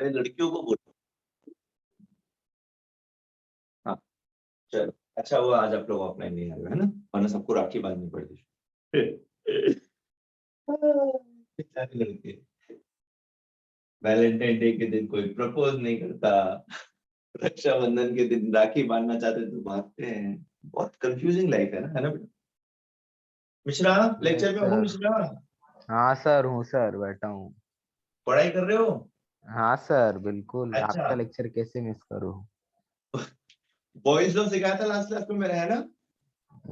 मैंने लड़कियों को बोला। हाँ चलो, अच्छा हुआ आज आप लोग ऑफलाइन नहीं आ रहे, है ना, वरना सबको राखी बांधनी पड़ती। बेचारे लड़के, वैलेंटाइन डे के दिन कोई प्रपोज नहीं करता, रक्षाबंधन के दिन राखी बांधना चाहते तो बांधते हैं। बहुत कंफ्यूजिंग लाइफ है ना बेटा। मिश्रा, यस लेक्चर में हो सर। मिश्रा? हाँ सर, हूँ सर, बैठा हूँ। पढ़ाई कर रहे हो? हाँ सर, बिल्कुल, अच्छा, आपका लेक्चर कैसे मिस करूँ। बॉयज लॉ सिखाया था लास्ट क्लास में मेरा, है ना?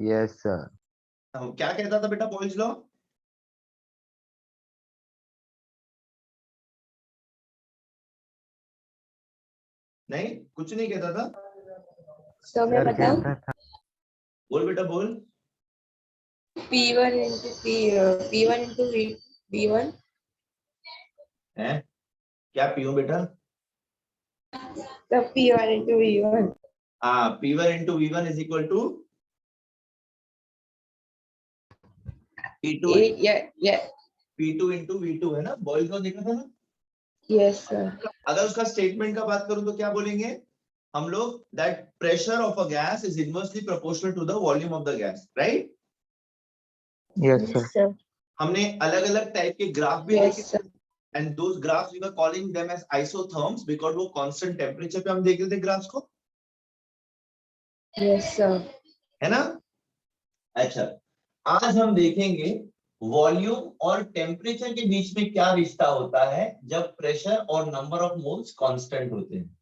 Yes sir. क्या कहता था बेटा बॉयज लॉ? नहीं, कुछ नहीं कहता था। तो मैं सर बताऊं, कहता था। बोल बेटा बोल। P1 into P1 into V1 है क्या पीओ बेटा? तो P1 into V1 हाँ, P1 into V1 is equal to P2 yeah P2 into V2, है ना? बॉयज लॉ देखा था ना? yes sir अगर उसका स्टेटमेंट का बात करूं तो क्या बोलेंगे हम लोग? That pressure of a gas is inversely proportional to the volume of the gas, right? Yes yes सर। sir हमने अलग अलग टाइप के ग्राफ भी yes देखे, sir and those graphs we were calling them as isotherms because वो constant temperature पे हम देख रहे थे ग्राफ्स को, yes sir है ना? अच्छा, आज हम देखेंगे वॉल्यूम और टेम्परेचर के बीच में क्या रिश्ता होता है जब प्रेशर और नंबर ऑफ मोल्स कांस्टेंट होते हैं।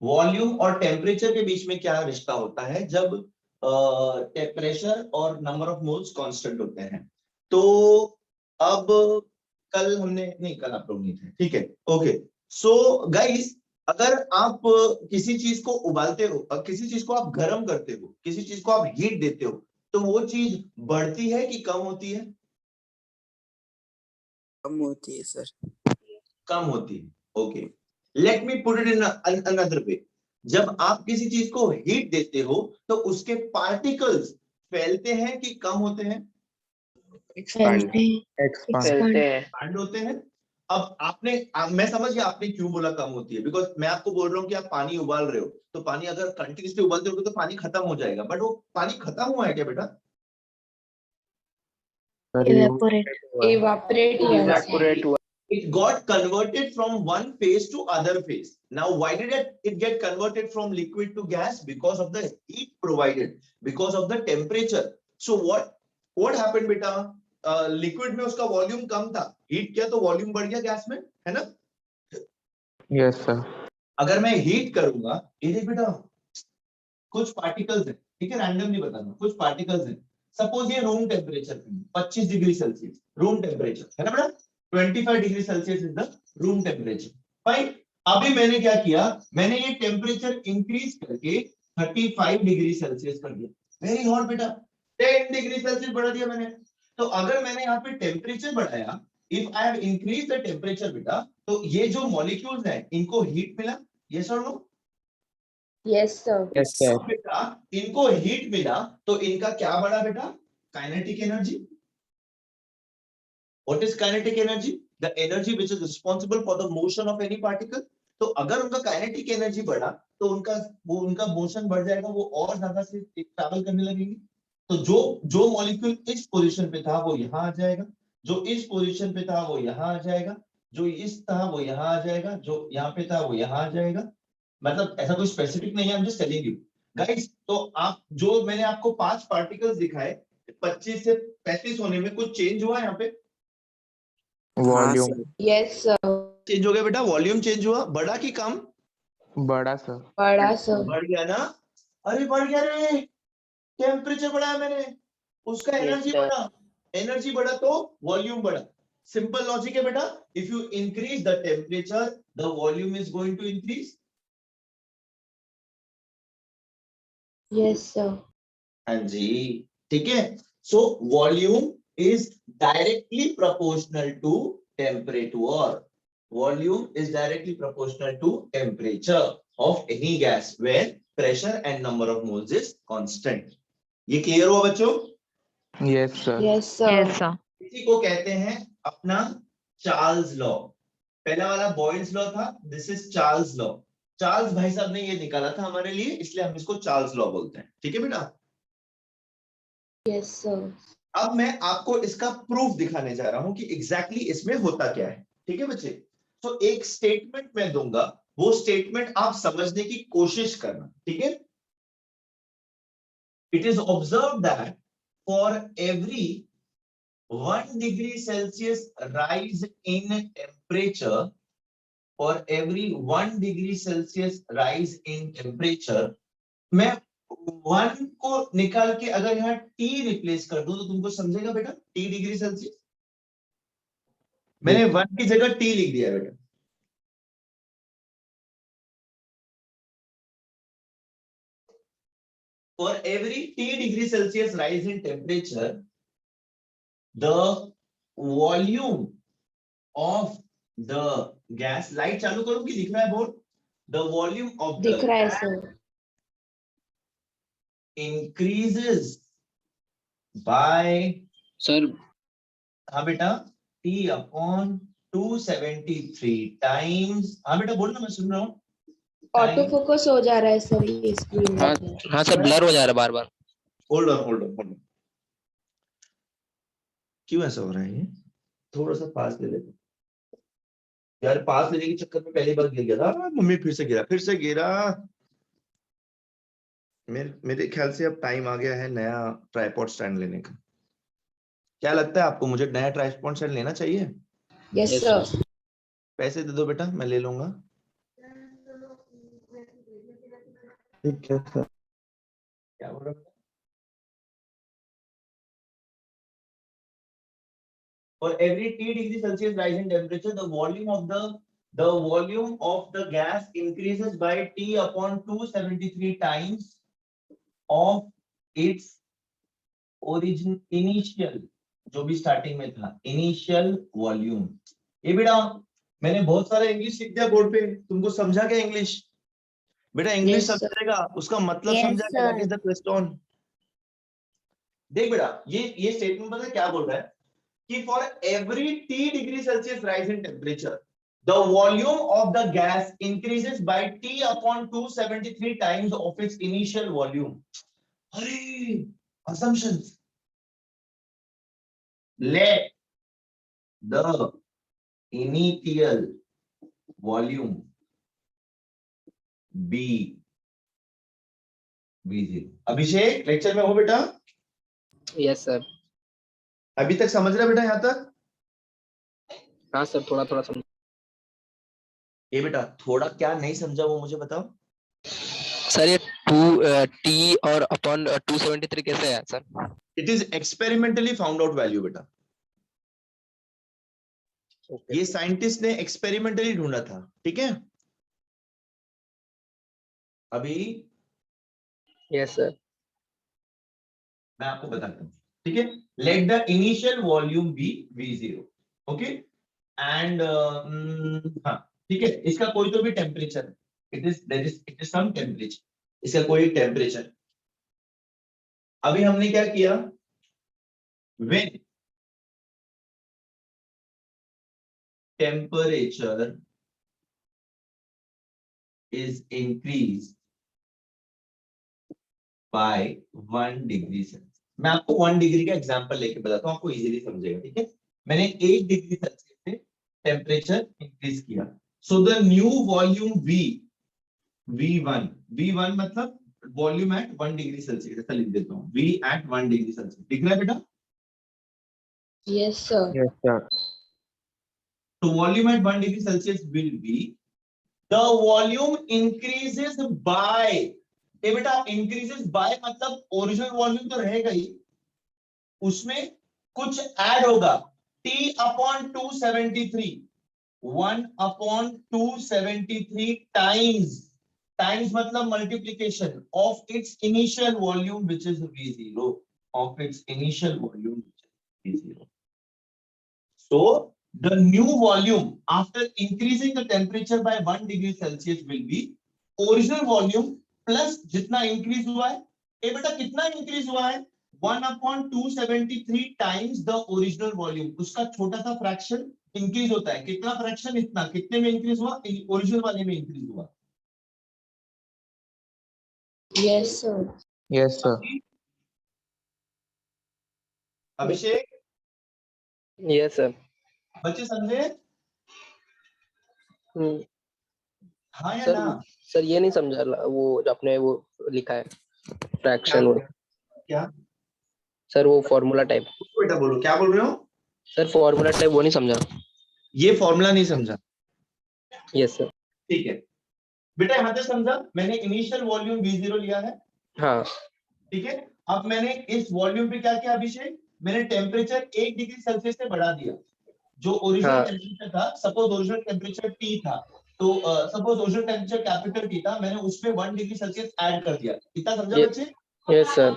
वॉल्यूम और टेम्परेचर के बीच में क्या रिश्ता होता है जब प्रेशर और नंबर ऑफ मोल्स कांस्टेंट होते हैं। तो अब कल हमने नहीं, कल आप लोग नहीं थे, ठीक है, ओके। सो गाइस, अगर आप किसी चीज को उबालते हो, किसी चीज को आप गर्म करते हो, किसी चीज को आप हीट देते हो, तो वो चीज बढ़ती है कि कम होती है? कम होती है सर। कम होती है, okay. Let me put it in another way. जब आप किसी चीज को हीट देते हो तो उसके पार्टिकल्स फैलते हैं कि कम होते हैं? फैलते हैं एक्सपांड होते हैं। अब मैं समझ गया आपने क्यों बोला कम होती है, बिकॉज मैं आपको बोल रहा हूँ कि आप पानी उबाल रहे हो, तो पानी अगर कंटिन्यूसली उबालते हो तो पानी खत्म हो जाएगा, बट वो पानी खत्म हुआ है क्या बेटा? evaporate हुआ It got converted from one phase to other phase. Now, why did it get converted from liquid to gas? Because of the heat provided, because of the temperature. So what happened बेटा? Liquid में उसका volume कम था, heat किया तो volume बढ़ गया gas में, है ना? Yes sir. अगर मैं हीट करूंगा, ये देख बेटा, कुछ पार्टिकल्स है, ठीक है, रैंडमली बताना, कुछ पार्टिकल्स है, सपोज ये room temperature 25 degree Celsius room temperature है ना बेटा, 25 degree Celsius is the room temperature, fine. अभी मैंने क्या किया, मैंने ये टेम्परेचर इंक्रीज करके 35 डिग्री सेल्सियस कर दिया, वेरी हॉट बेटा, 10 डिग्री सेल्सियस बढ़ा दिया मैंने। तो अगर मैंने यहाँ पे टेम्परेचर बढ़ाया, if I have increase the temperature बेटा, तो ये जो मॉलिक्यूल्स हैं इनको हीट मिला, यस और no? yes sir yes sir. बेटा इनको हीट मिला तो इनका क्या बढ़ा बेटा? Kinetic energy. What is kinetic energy? The energy which is responsible for the motion of any particle. तो अगर उनका काइनेटिक एनर्जी बढ़ा तो उनका मोशन बढ़ जाएगा, वो और ज्यादा से ट्रैवल करने लगेंगे। तो जो मॉलिक्यूल इस पोजीशन पे था वो यहां आ जाएगा, जो इस पोजीशन पे था वो यहां आ जाएगा, जो इस था वो यहां आ जाएगा, जो यहाँ पे था वो यहां आ जाएगा। मतलब ऐसा कोई स्पेसिफिक नहीं है, I am just telling you guys. तो आप जो मैंने आपको 5 पार्टिकल्स दिखाए, 25 से 35 होने में कुछ चेंज हुआ यहाँ पे? वॉल्यूम yes sir चेंज हो गया बेटा, वॉल्यूम चेंज हुआ, बढ़ा कि कम? बड़ा सर। बड़ा sir बढ़ गया ना? अरे बढ़ गया रे, टेम्परेचर बढ़ाया मैंने, उसका एनर्जी बढ़ा, एनर्जी बढ़ा तो वॉल्यूम बढ़ा। सिंपल लॉजिक है बेटा, if you increase the temperature the volume is going to increase. yes sir हाँ जी, ठीक है। So volume is directly proportional to temperature. Volume is directly proportional to temperature of any gas when pressure and number of moles is constant. ये clear हुआ बच्चों? Yes sir. yes sir इसी को कहते हैं अपना चार्ल्स लॉ। पहला वाला बॉयल्स लॉ था, this is Charles law. Charles भाई साहब ने ये निकाला था हमारे लिए, इसलिए हम इसको चार्ल्स लॉ बोलते हैं। ठीक है बेटा। Yes, sir. अब मैं आपको इसका प्रूफ दिखाने जा रहा हूं कि एग्जैक्टली इसमें होता क्या है। ठीक है बच्चे। तो एक स्टेटमेंट मैं दूंगा, वो स्टेटमेंट आप समझने की कोशिश करना। ठीक है। It is observe that for every 1 degree Celsius rise in temperature, for every 1 degree Celsius rise in temperature, मैं 1 को निकाल के अगर यहाँ T रिप्लेस कर दूं तो तुमको समझेगा बेटा? T डिग्री सेल्सियस, मैंने 1 की जगह T लिख दिया बेटा। For every T degree Celsius rise in temperature, the volume of the gas, light चालू करूं कि दिख रहा है board? The volume of the दिख रहा है sir. increases by, सर हाँ बेटा, T upon 273 times, हाँ बेटा बोल ना, मैं सुन रहा हूँ। ऑटो फोकस हो जा रहा है सर ये स्क्रीन हाँ में. हाँ सर, ब्लर हो जा रहा है बार बार। Hold on hold on hold on, क्यों ऐसा हो रहा है ये? थोड़ा सा पास ले लेते यार, पास लेने के चक्कर में पहली बार गिर गया था मम्मी, फिर से गिरा। मेरे ख्याल से अब टाइम आ गया है नया ट्राइपॉड स्टैंड लेने का। क्या लगता है आपको, मुझे नया ट्राइपॉड स्टैंड लेना चाहिए? Yes, Yes, sir. sir. पैसे दे दो बेटा, मैं ले लूंगा। ठीक है सर। क्या बोल रहा है? For every T degree Celsius rise in temperature, the volume of the gas increases by T upon 273 times of its origin initial, जो भी स्टार्टिंग में था, इनिशियल वॉल्यूम। ये बेटा मैंने बहुत सारा इंग्लिश लिख दिया बोर्ड पे, तुमको समझा क्या इंग्लिश? बेटा इंग्लिश Yes, sir. समझेगा, उसका मतलब Yes, समझा क्या? sir. That is the question. देख बेटा, ये स्टेटमेंट पता है क्या बोल रहा है कि for every T degree Celsius rise in temperature, the volume of the gas increases by T upon 273 times of its initial volume. अरे assumptions, let the initial volume be V0। Abhishek lecture में हो बेटा? Yes sir. अभी तक समझ रहा बेटा यहाँ तक? हाँ सर, थोड़ा थोड़ा समझ। ये बेटा थोड़ा क्या नहीं समझा वो मुझे बताओ। सर ये 2 T और अपॉन 273 कैसे है sir? It is experimentally found out value बेटा। Okay. ये साइंटिस्ट ने एक्सपेरिमेंटली ढूंढा था। ठीक है। अभी यस सर। मैं आपको बताता हूँ। ठीक है। Let the initial volume be V0। Okay. And हाँ ठीक है, इसका कोई तो भी temperature, it is some temperature, इसका कोई टेम्परेचर। अभी हमने क्या किया, when temperature is increased by 1 degree Celsius। मैं आपको 1 डिग्री का एग्जांपल लेके बताता हूँ, आपको इजीली समझेगा। ठीक है। मैंने 1 डिग्री सेल्सियस से टेम्परेचर इंक्रीज किया, so the new volume V1 मतलब वॉल्यूम एट 1 डिग्री सेल्सियस, ऐसा लिख देता हूँ, V at 1 डिग्री सेल्सियस। दिख रहा है बेटा? Yes, sir. Yes, sir. तो volume at 1 degree Celsius will be the volume increases by, ये बेटा increases by मतलब ओरिजिनल वॉल्यूम तो रहेगा ही, उसमें कुछ ऐड होगा, T upon 273, 1 upon 273 times मतलब multiplication of its initial volume which is V0, of its initial volume which is V0. So the new volume after increasing the temperature by 1 degree Celsius will be original volume plus जितना increase हुआ है, ये बेटा कितना increase हुआ है, 1 upon 273 times the original volume, उसका छोटा सा fraction इंक्रीज होता है, कितना फ्रैक्शन, इतना, कितने में इंक्रीज हुआ, ओरिजिनल वाले में इंक्रीज हुआ। Yes sir. Yes, sir. अभिषेक, यस सर। बच्चे समझे? हम्म, हाँ या सर ना? सर ये नहीं समझा वो जो आपने वो लिखा है क्या फ्रैक्शन, वो क्या सर वो फॉर्मूला टाइप। बेटा बोलो, क्या बोल रहे हो? सर फॉर्मूला टाइप वो नहीं समझा। ये फॉर्मूला नहीं समझा? Yes sir. ठीक है बेटा, यहां तक समझा। मैंने इनिशियल वॉल्यूम V0 लिया है, हाँ ठीक है। अब मैंने इस वॉल्यूम पे क्या किया अभिषेक, मैंने टेम्परेचर 1 डिग्री सेल्सियस से बढ़ा दिया। जो ओरिजिनल हाँ टेम्परेचर था, सपोज ओरिजिनल टेम्परेचर T था, तो suppose original temperature capital T था, मैंने उसमें 1 डिग्री सेल्सियस ऐड कर दिया। इतना समझा ये बच्चे? Yes sir.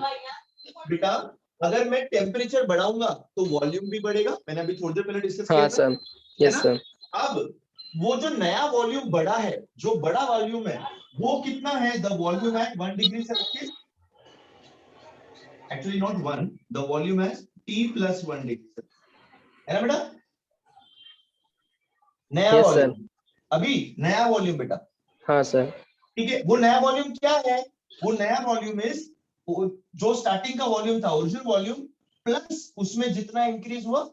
बेटा अगर मैं टेम्परेचर बढ़ाऊंगा तो वॉल्यूम भी बढ़ेगा, मैंने अभी थोड़ी देर पहले डिस्कस किया हाँ था, सर। है यस ना? सर। अब वो जो नया वॉल्यूम बढ़ा है, जो बड़ा वॉल्यूम है, वो कितना है? द वॉल्यूम है 1 degree Celsius, actually not 1, the volume है T प्लस 1 डिग्री, है ना बेटा? नया यस सर। वॉल्यूम, अभी नया वॉल्यूम बेटा, हाँ सर। ठीक है। वो नया वॉल्यूम क्या है? वो नया वॉल्यूम इज, जो स्टार्टिंग का वॉल्यूम था, ओरिजिनल वॉल्यूम, प्लस उसमें जितना इंक्रीज हुआ।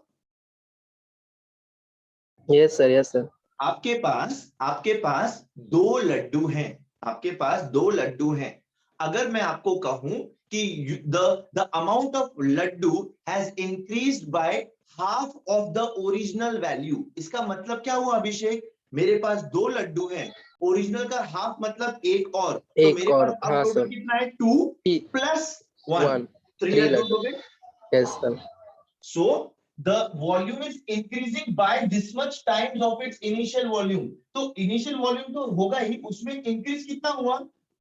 Yes sir. Yes sir. आपके पास 2 लड्डू हैं, आपके पास 2 लड्डू हैं। अगर मैं आपको कहूं कि the amount of laddu has increased by half of the original value, इसका मतलब क्या हुआ अभिषेक? मेरे पास 2 लड्डू हैं, ओरिजिनल का हाफ मतलब एक और, तो एक मेरे और, पास अब हाँ टोटल सर। कितना है? 2 प्लस 1, 1 3 3 लड्डू लड्डू। हो गए। Yes sir. So the volume is increasing by this much times of its initial volume. तो initial volume तो होगा ही, उसमें increase कितना हुआ?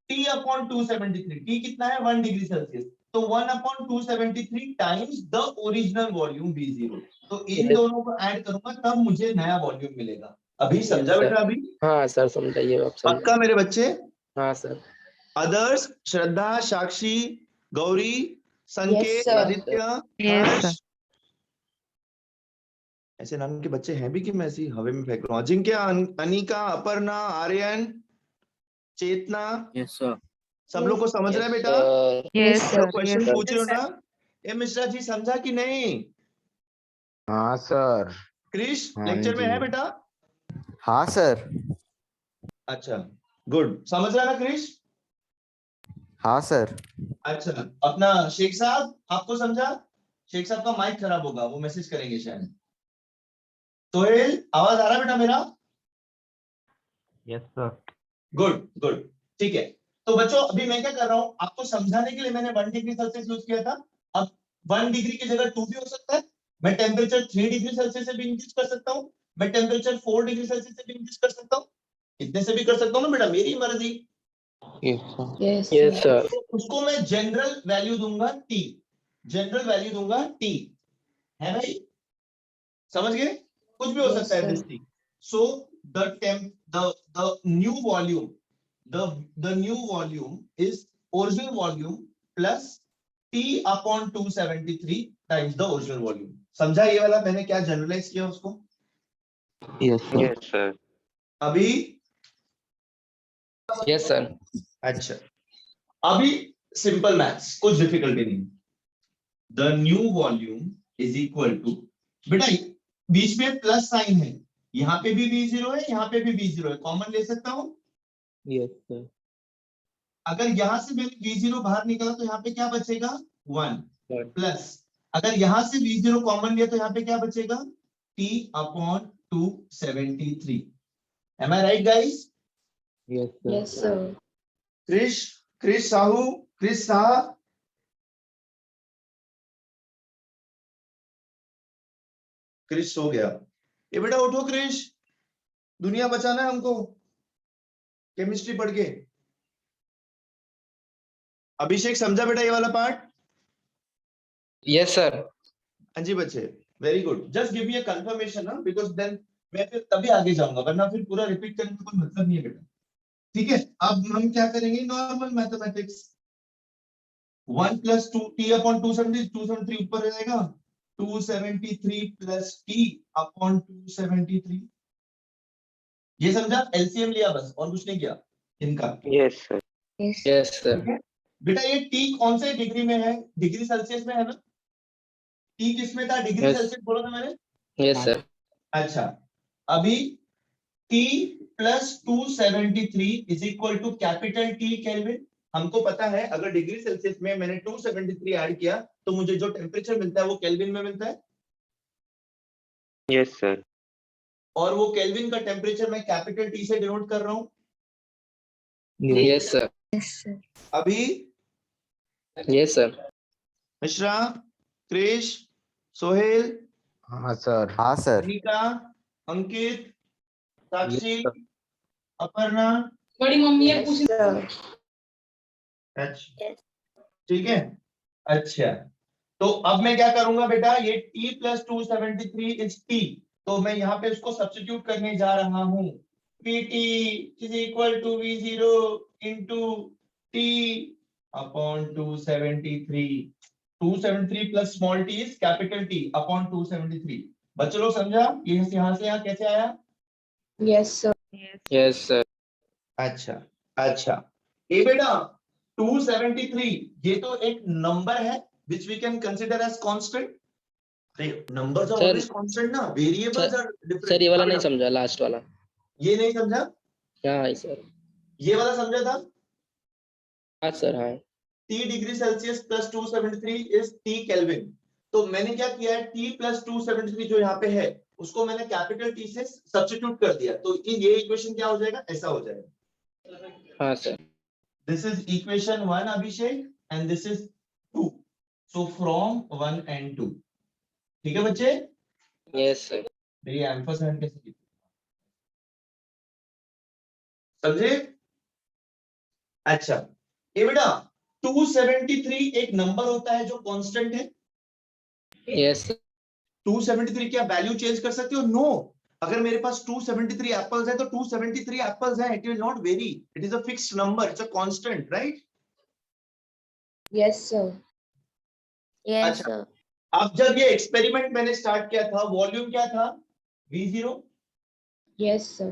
T upon 273. T कितना है? 1 डिग्री सेल्सियस। तो 1 upon 273 times the original volume V0. तो इन यस दोनों को ऐड करूंगा तब मुझे नया वॉल्यूम मिलेगा। अभी यस समझा सर। बेटा? अभी हाँ सर समझाइए, आप समझा। पक्का मेरे बच्चे? हाँ सर। अदर्स, श्रद्धा, साक्षी, गौरी, संकेत, sir. आदित्य, Yes, हर्ष, sir. ऐसे नाम के बच्चे हैं भी कि मैं ऐसी हवे में फेंक रहा हूँ? अजिंक्य, अनिका, अपर्णा, आर्यन, चेतना, यस सर। सब लोग को समझ रहे हैं बेटा? Yes, Yes, sir. Question Yes. पूछ रहे हो ना? ए मिश्रा जी, समझा कि नहीं? हाँ सर। क्रिश हाँ लेक्चर में जी। है बेटा? हाँ सर। अच्छा गुड, समझ रहा है ना क्रिश? हाँ सर। अच्छा, अपना शेख साहब, आपको समझा? शेख साहब का माइक खराब होगा, वो मैसेज करेंगे शायद। सोहेल, आवाज आ रहा है बेटा मेरा? Yes sir. गुड गुड, ठीक है। तो बच्चों अभी मैं क्या कर रहा हूं, आपको समझाने के लिए मैंने 1 डिग्री सेल्सियस यूज किया था। अब 1 डिग्री की जगह 2 भी हो सकता है। मैं टेम्परेचर 3 डिग्री सेल्सियस से भी इंक्रीज कर सकता हूं, मैं टेम्परेचर 4 डिग्री सेल्सियस से भी इंक्रीज कर सकता हूं, इतने से भी कर सकता हूं ना बेटा, मेरी मर्जी। Yes, sir. yes, yes sir. Sir. तो उसको मैं जनरल वैल्यू दूंगा T, जनरल वैल्यू दूंगा T, है भाई? समझ गए? कुछ भी हो Yes, सकता है sir. This T। So the new volume, the new volume is original volume plus T upon 273 times the original volume. समझा ये वाला मैंने क्या जनरलाइज किया उसको? Yes, sir. Yes sir. अभी यस सर। अच्छा, अभी सिंपल मैथ्स, कुछ डिफिकल्टी नहीं। The new volume is equal to, बेटा बीच में प्लस साइन है, यहाँ पे भी V0 है, यहाँ पे भी V0 है, कॉमन ले सकता हूं। Yes, sir. अगर यहां से मैंने V0 बाहर निकाला तो यहाँ पे क्या बचेगा? 1 प्लस, अगर यहां से V0 कॉमन लिया तो यहाँ पे क्या बचेगा? T upon 273. Am I right guys? Yes, sir. Yes, sir. Krrish Sahu, Krrish Sah, Krrish सो गया। ये बेटा उठो क्रिश, दुनिया बचाना है हमको केमिस्ट्री पढ़ के। अभिषेक समझा बेटा ये वाला पार्ट? Yes sir. हाँ जी बच्चे, very good. Just give me a confirmation ना, बिकॉज़ देन मैं फिर तभी आगे जाऊंगा, वरना फिर पूरा रिपीट करने का कोई मतलब नहीं है बेटा। ठीक है, अब हम क्या करेंगे? Normal mathematics. 1 plus 2 T upon 273, 273 ऊपर रहेगा, 273 प्लस टी अपॉन 273। ये समझा? एलसीएम लिया बस, और कुछ नहीं किया इनका। Yes, sir. Yes. Yes sir. ठीक है बेटा, ये टी कौन से डिग्री में है? डिग्री सेल्सियस में है ना? टी किस में था? Degree Yes. सेल्सियस बोला था मैंने। Yes sir. अच्छा, अभी T plus 273 is equal to capital T kelvin. हमको पता है अगर डिग्री सेल्सियस में मैंने 273 ऐड किया तो मुझे जो टेम्परेचर मिलता है वो केल्विन में मिलता है, Yes, sir. और वो केल्विन का टेम्परेचर मैं कैपिटल टी से डिनोट कर रहा हूं। Yes sir. Yes, sir. अभी यस सर। मिश्रा, क्रिश, सोहेल, हाँ सर। हाँ सर। अनिका, अंकित, साक्षी, Yes, अपर्णा। बड़ी मम्मी है Yes, पूछ sir. अच्छा, ठीक है। अच्छा, तो अब मैं क्या करूंगा बेटा, ये t प्लस 273 इज t, तो मैं यहाँ पे उसको सब्स्टिट्यूट करने जा रहा हूँ। Pt is equal to V0 into t upon 273। 273 plus small t is capital T upon 273। बच्चों लोग समझा ये यहाँ से यहाँ कैसे आया? Yes, sir. Yes sir. अच्छा, अच्छा, ये बेटा 273 ये तो एक नंबर है which we can consider as constant. numbers are Sir, always constant ना, variables sir, are different. Sir ये वाला हाँ नहीं बेटा, समझा, लास्ट वाला। ये नहीं समझा? हाँ सर। ये वाला समझा था? हाँ सर। हाँ। T degree Celsius plus 273 is T kelvin. तो मैंने क्या किया है, T प्लस 273 जो यहाँ पे है उसको मैंने कैपिटल T से सब्स्टिट्यूट कर दिया, तो ये इक्वेशन क्या हो जाएगा? ऐसा हो जाएगा। हाँ sir. This is equation 1 Abhishek and this is 2. So from 1 and 2. ठीक है बच्चे? Yes sir. मेरी एम्फरसैंड कैसे की? समझे? अच्छा, ये बेटा 273 एक नंबर होता है जो कांस्टेंट है। Yes sir. 273 क्या वैल्यू चेंज कर सकते हो? नो। अगर मेरे पास 273 एप्पल्स है तो 273 एप्पल्स है, it will not very, it is a fixed number, it's a constant, right? Yes, sir. Yes, अच्छा, sir. अब जब ये एक्सपेरिमेंट मैंने स्टार्ट किया था, वॉल्यूम क्या था? V0। Yes, sir.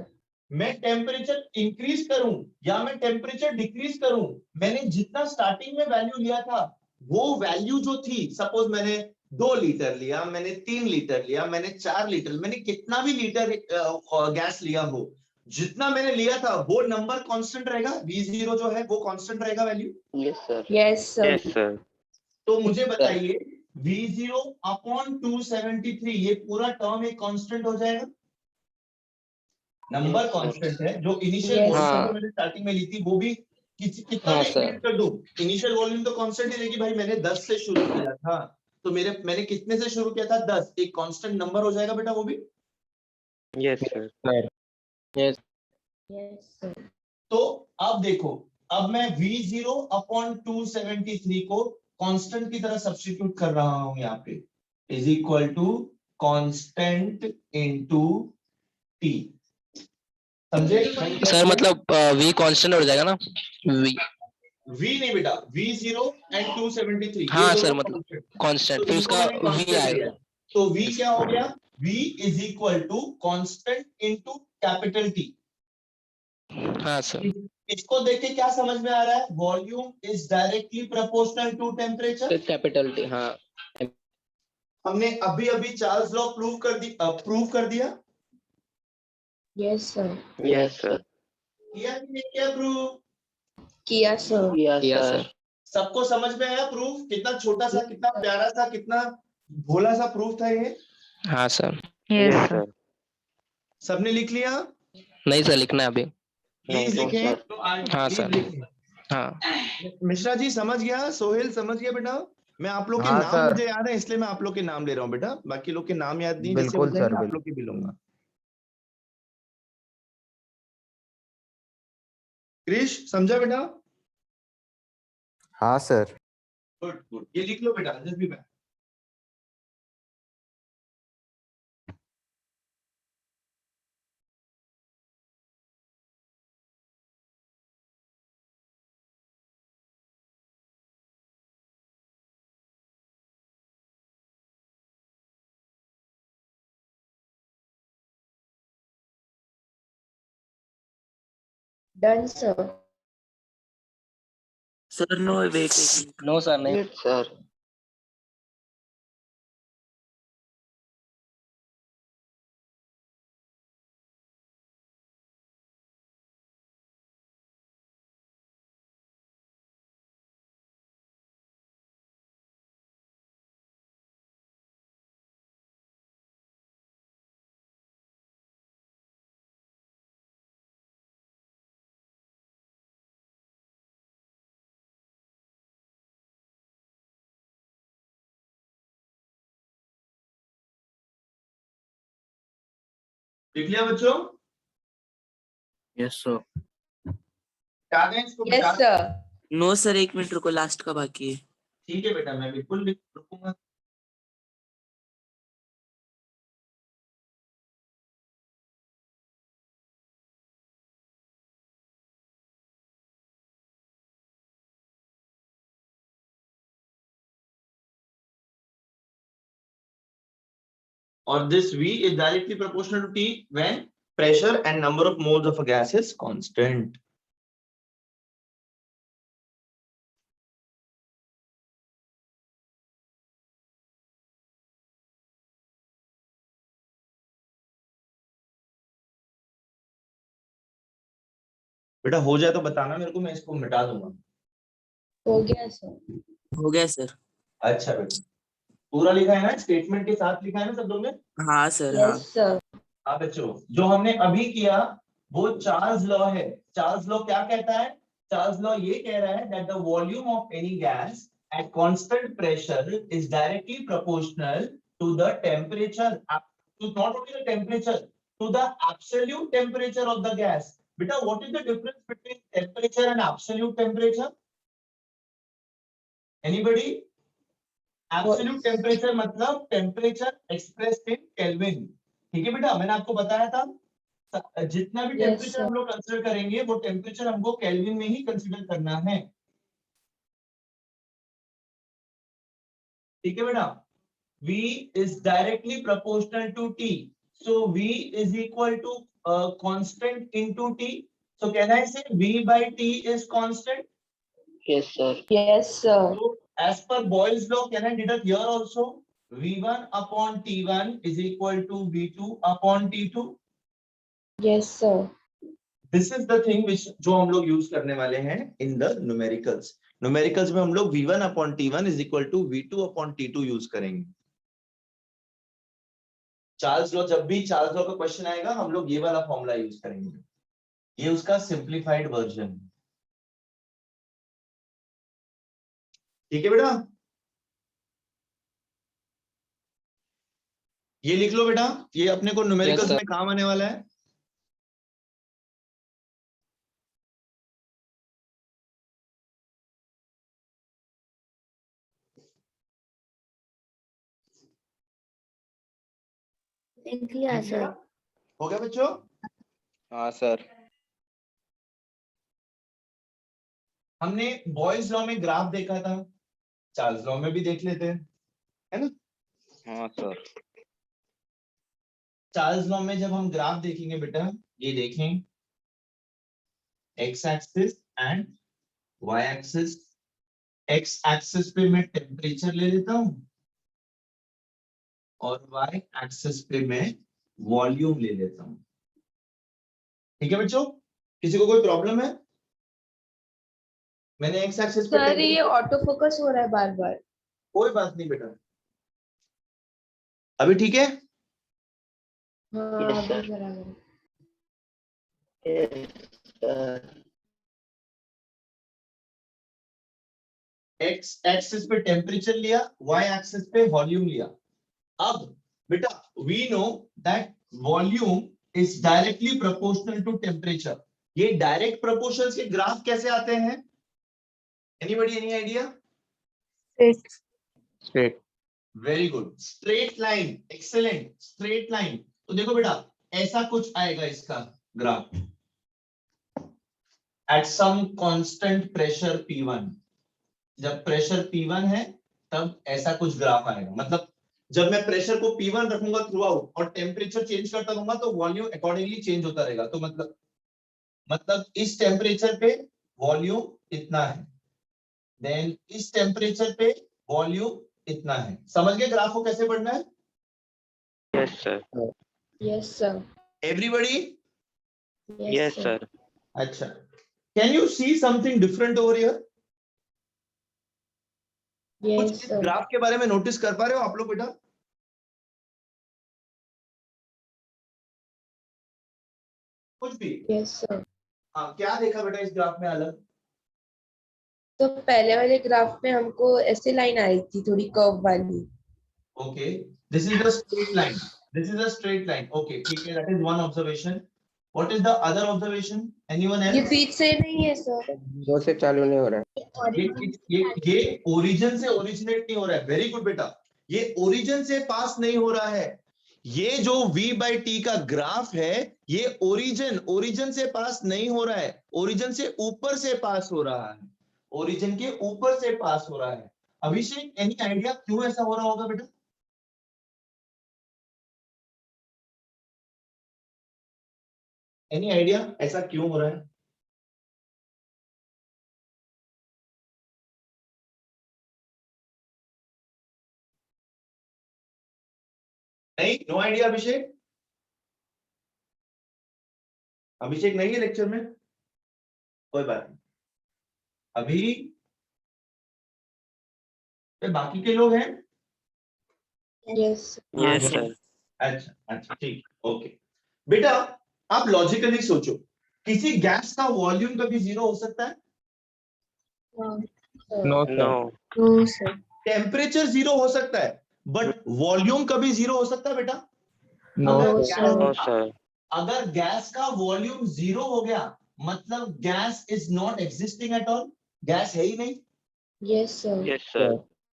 मैं टेम्परेचर इंक्रीज करूं या मैं टेम्परेचर डिक्रीज करूं, मैंने जितना स्टार्टिंग में वैल्यू लिया था वो वैल्यू जो थी, सपोज मैंने 2 लीटर लिया, मैंने 3 लीटर लिया, मैंने 4 लीटर, मैंने कितना भी लीटर गैस लिया हो, जितना मैंने लिया था वो नंबर कांस्टेंट रहेगा। V0 जो है वो कांस्टेंट रहेगा value. Yes, sir. Yes, sir. Yes, sir. तो मुझे बताइए V0 अपॉन 273 ये पूरा टर्म एक कांस्टेंट हो जाएगा? नंबर कांस्टेंट है, जो इनिशियल Yes, वॉल्यूम हाँ। जो मैंने स्टार्टिंग में ली थी वो भी कितना हाँ भी सर। इंक्रीज कर दूं, इनिशियल वॉल्यूम तो कांस्टेंट ही रहेगी। भाई मैंने 10 से शुरू किया था, तो मैंने कितने से शुरू किया था? 10, एक कांस्टेंट नंबर हो जाएगा बेटा वो भी। Yes, sir. Sir. Yes. Yes, sir. तो अब देखो, अब मैं V0 अपॉन 273 को कांस्टेंट की तरह सब्स्टिट्यूट कर रहा हूं यहाँ पे, is equal to constant into T. समझे? सर मतलब वी कांस्टेंट हो जाएगा ना? वी। V नहीं बेटा, V0 एंड 273 ये हाँ सर, दोनों मतलब कांस्टेंट, कांस्टेंट, तो फिर इनको उसका मैंने वी कांस्टेंट लिया। आएगा। तो V क्या हो गया? V is equal to constant into capital T। हाँ सर। इसको देख के क्या समझ में आ रहा है? Volume is directly proportional to temperature. Capital T. हाँ। हमने अभी अभी चार्ल्स लॉ प्रूव कर दिया। Yes, sir. Yes, sir. किया कि नहीं किया prove? Kia, sir. Yes, yes sir. Sir. सबको समझ में आया प्रूफ? कितना छोटा सा, कितना प्यारा सा, कितना भोला सा प्रूफ था ये। हाँ सर। Yes, sir. सबने लिख लिया? नहीं सर, लिखना है अभी। प्लीज No, लिखें। sir. हाँ प्लीज सर। लिखें। हाँ। मिश्रा जी समझ गया, सोहेल समझ गया बेटा। मैं आप लोग के हाँ, नाम सर। मुझे याद है इसलिए मैं आप लोग के नाम ले रहा हूँ बेटा, बाकी लोग के नाम याद नहीं, जैसे हो बिल्कुल जाएंगे सर, आप लोग के भी लूंगा। क्रिश समझा बेटा? हाँ सर। गुड गुड, ये लिख लो बेटा, just be back. Done, sir. Sir no wait no sir नहीं। Yes, sir. लिख लिया बच्चों? Yes sir. क्या दें इसको? Yes, मिटा दें? sir. नो सर, 1 मिनट रुको, लास्ट का बाकी है। ठीक है बेटा, मैं बिल्कुल रुकूंगा। Or this V is directly proportional to T when pressure and number of moles of a gas is constant. बेटा हो जाए तो बताना मेरे को, मैं इसको मिटा दूंगा। हो गया, sir. हो गया सर। अच्छा बेटा, पूरा लिखा है ना, स्टेटमेंट के साथ लिखा है ना शब्दों में? हाँ सर हाँ। Yes, sir. हाँ बच्चों, जो हमने अभी किया वो चार्ल्स लॉ है। चार्ल्स लॉ क्या कहता है? चार्ल्स लॉ ये कह रहा है that the volume of any gas at constant pressure is directly proportional to the temperature, to not only the temperature, to the absolute temperature of the gas. Beta, what is the difference between temperature and absolute temperature? Anybody? Absolute temperature मतलब temperature expressed in Kelvin. ठीक है बेटा, मैंने आपको बताया था जितना भी Yes, टेम्परेचर sir. हम लोग कंसीडर करेंगे वो टेम्परेचर हमको केल्विन में ही कंसीडर करना है। ठीक है बेटा, V is directly proportional to T, so V is equal to constant into T. So can I say V by T is constant? Yes, sir. Yes, sir. So as per Boyle's law, can I deduct here also? V1 upon T1 is equal to V2 upon T2. Yes, sir. This is the thing which जो हम लोग use करने वाले हैं in the numericals. Numericals में हम लोग V1 upon T1 is equal to V2 upon T2 use करेंगे। चार्ल्स लॉ, जब भी चार्ल्स लॉ का क्वेश्चन आएगा हम लोग ये वाला फॉर्मूला यूज करेंगे, ये उसका सिंप्लीफाइड वर्जन। ठीक है बेटा, ये लिख लो बेटा, ये अपने को न्यूमेरिकल्स में काम आने वाला है। लिख लिया सर। हो गया बच्चों? हाँ सर। हमने बॉयज लॉ में ग्राफ देखा था, चार्ल्स लॉ में भी देख लेते हैं, है ना? हाँ सर। चार्ल्स लॉ में जब हम ग्राफ देखेंगे बेटा, ये देखें X axis and Y axis. X axis पे मैं टेम्परेचर ले लेता हूं और वाई एक्सिस पे मैं वॉल्यूम ले लेता हूं। ठीक है बच्चों, किसी को कोई प्रॉब्लम है? मैंने एक्स एक्सिस पे सर ये ऑटो फोकस हो रहा है बार बार। कोई बात नहीं बेटा, अभी ठीक है? हाँ Yes, अभी sir. बराबर। Yes, sir. एक्स एक्सिस पे टेम्परेचर लिया, वाई एक्सिस पे वॉल्यूम लिया। अब बेटा we know that volume is directly proportional to temperature. ये डायरेक्ट प्रोपोर्शंस के ग्राफ कैसे आते हैं? Anybody any idea? Straight. Very good, straight line, excellent, straight line. तो देखो बेटा ऐसा कुछ आएगा इसका graph at some constant pressure P1। जब प्रेशर P1 है तब ऐसा कुछ ग्राफ आएगा, मतलब जब मैं प्रेशर को P1 रखूंगा थ्रू आउट और टेम्परेचर चेंज करता रहूंगा तो वॉल्यूम अकॉर्डिंगली चेंज होता रहेगा। तो मतलब मतलब इस टेम्परेचर पे वॉल्यूम इतना है, देन इस टेम्परेचर पे वॉल्यूम इतना है। समझ गए ग्राफ को कैसे पढ़ना है? Yes, sir. Yes, sir. Everybody? Yes, Yes, sir. sir. अच्छा, can you see something different over here? कुछ Yes, इस sir. ग्राफ के बारे में नोटिस कर पा रहे हो आप लोग बेटा? कुछ भी? Yes, sir. हाँ, क्या देखा बेटा इस ग्राफ में अलग? तो पहले वाले ग्राफ में हमको ऐसे लाइन आ रही थी थोड़ी कर्व वाली। Okay, this is a straight line. This is a straight line. Okay, ठीक है, that is one observation. What is the other observation? Anyone ये else? बीच से नहीं है सर। दो से चालू नहीं हो रहा है। ये ओरिजिन से ओरिजिनेट नहीं हो रहा है। वेरी गुड बेटा, ये ओरिजिन से पास नहीं हो रहा है। ये जो v बाई टी का ग्राफ है, ये ओरिजिन से पास नहीं हो रहा है, ओरिजिन से ऊपर से पास हो रहा है, ओरिजिन के ऊपर से पास हो रहा है। अभिषेक, एनी आइडिया क्यों ऐसा हो रहा होगा बेटा? एनी आइडिया ऐसा क्यों हो रहा है? नहीं, नो आइडिया अभिषेक? अभिषेक नहीं है लेक्चर में? कोई बात नहीं। अभी ये बाकी के लोग हैं? Yes. Yes, sir. अच्छा अच्छा, ठीक, ओके बेटा। आप लॉजिकली सोचो, किसी गैस का वॉल्यूम कभी जीरो हो सकता है? No No. No, sir. Temperature zero हो सकता है, बट वॉल्यूम कभी जीरो हो सकता है बेटा? नो अगर No, gas No, sir. sir. अगर गैस का वॉल्यूम जीरो हो गया, मतलब gas is not existing at all, gas है ही नहीं। Yes, sir. Yes, sir.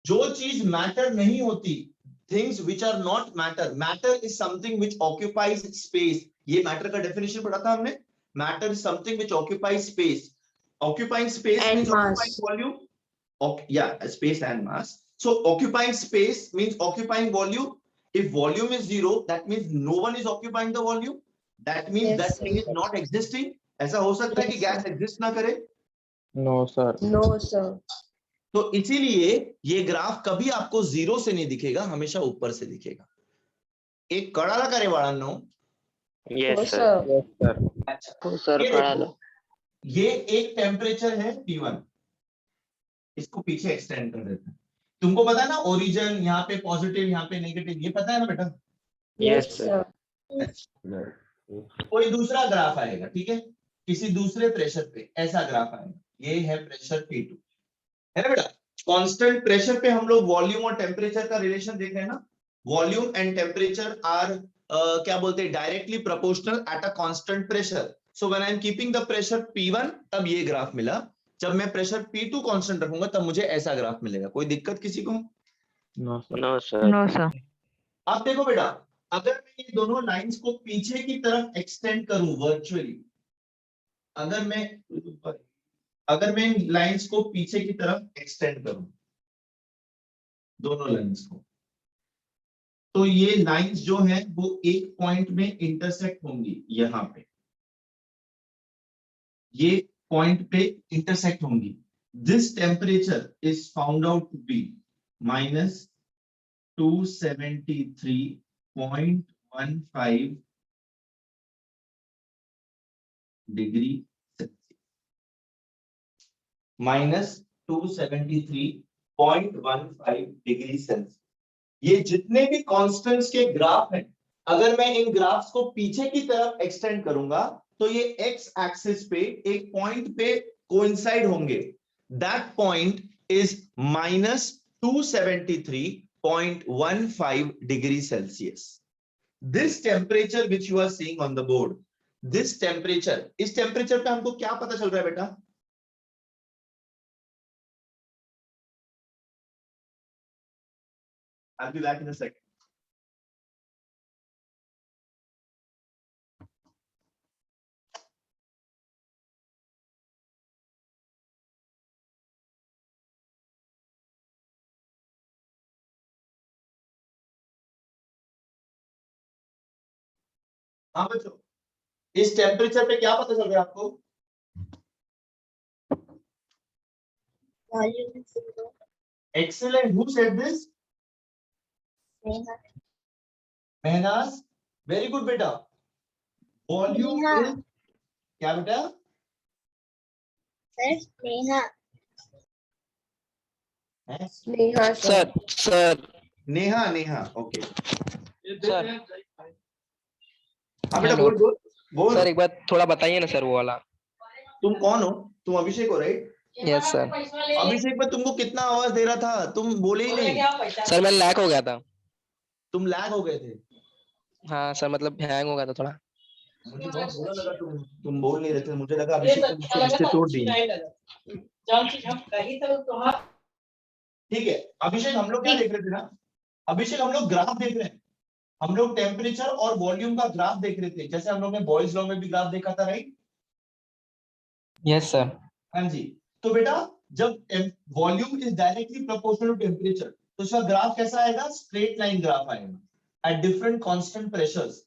जो चीज मैटर नहीं होती, things which are not matter, matter is something which occupies space. ये मैटर का डेफिनेशन पढ़ा था हमने। Matter is something which occupies space. Occupying space And means mass. Occupying volume. Yeah, space and mass. So occupying space means occupying volume. If volume is zero, that means no one is occupying the volume. That means Yes, that sir. thing is not existing. ऐसा हो सकता है कि Yes, gas sir. Exist ना करे। No sir. No, sir. तो इसीलिए ये ग्राफ कभी आपको जीरो से नहीं दिखेगा, हमेशा ऊपर से दिखेगा। एक कड़ाला करे वाळांनो। Yes, No, sir. sir. Yes sir. अच्छा, हो सर ये करा देखो, लो। ये एक टेम्परेचर है T1, इसको पीछे एक्सटेंड कर देते हैं। तुमको पता है ना, ओरिजिन यहाँ पे पॉजिटिव, यहाँ पे नेगेटिव, ये पता है ना बेटा? Yes, sir. sir. कोई दूसरा ग्राफ आएगा, ठीक है, किसी दूसरे प्रेशर पे ऐसा ग्राफ आएगा। ये है प्रेशर P2, है ना बेटा? कांस्टेंट प्रेशर पे हम लोग वॉल्यूम और टेम्परेचर का रिलेशन देख रहे हैं ना। वॉल्यूम एंड टेम्परेचर आर क्या बोलते हैं, directly proportional at a constant pressure. So when I am keeping the pressure P1, तब ये ग्राफ मिला। जब मैं प्रेशर P2 कांस्टेंट रखूंगा, तब मुझे ऐसा ग्राफ मिलेगा। कोई दिक्कत किसी को? No sir. No, sir. No, sir. आप देखो बेटा, अगर मैं ये दोनों लाइंस को पीछे की तरफ एक्सटेंड करूं वर्चुअली, अगर मैं इन लाइंस को पीछे की तरफ एक्सटेंड करूं, दोनों लाइंस को, तो ये लाइंस जो है वो एक पॉइंट में इंटरसेक्ट होंगी। यहां पे ये पॉइंट पे इंटरसेक्ट होंगी। This temperature is found out to be -273.15 degree Celsius, -273.15 degree Celsius. ये जितने भी कांस्टेंट्स के ग्राफ हैं, अगर मैं इन ग्राफ्स को पीछे की तरफ एक्सटेंड करूंगा, तो ये एक्स एक्सिस पे एक पॉइंट पे कोइंसाइड होंगे। That point is -273.15 degree Celsius. This temperature which you are seeing on the board, this temperature, इस टेम्परेचर पे हमको क्या पता चल रहा है बेटा? I'll be back in a second. हाँ बच्चों, इस टेम्परेचर पे क्या पता चल रहा है आपको? Volume is zero. Excellent. Who said this? Neha. Mehnaz. Very good बेटा. Volume नेहा. is क्या बेटा? Sir, Neha. हैं? Neha sir. Sir Neha. Neha. Okay. Sir हाँ बेटा Hello. बोल बोल बोल. सर एक बार थोड़ा बताइए ना सर वो वाला. तुम कौन हो? तुम अभिषेक हो राइट? Yes sir. अभिषेक में तुमको कितना आवाज दे रहा था? तुम बोले ही नहीं. सर मैं लैग हो गया था. तुम लैग हो गए थे. हाँ सर मतलब हैंग हो गया था थोड़ा. मुझे बहुत बुरा लगा तुम बोल नहीं रहे थे. मुझे लगा अभिषेक ने मुझसे रिश्ते तोड़ दिए. ठीक है अभिषेक, हम लोग क्या देख रहे थे ना? अभिषेक हम लोग ग्राफ देख रहे हैं. हम लोग टेम्परेचर और वॉल्यूम का ग्राफ देख रहे थे, जैसे हम लोग ने बॉयज लॉ में भी ग्राफ देखा था राइट? Yes sir. हाँ जी. तो बेटा जब volume is directly proportional to temperature तो इसका ग्राफ कैसा आएगा? स्ट्रेट लाइन ग्राफ आएगा एट डिफरेंट कांस्टेंट प्रेशर्स.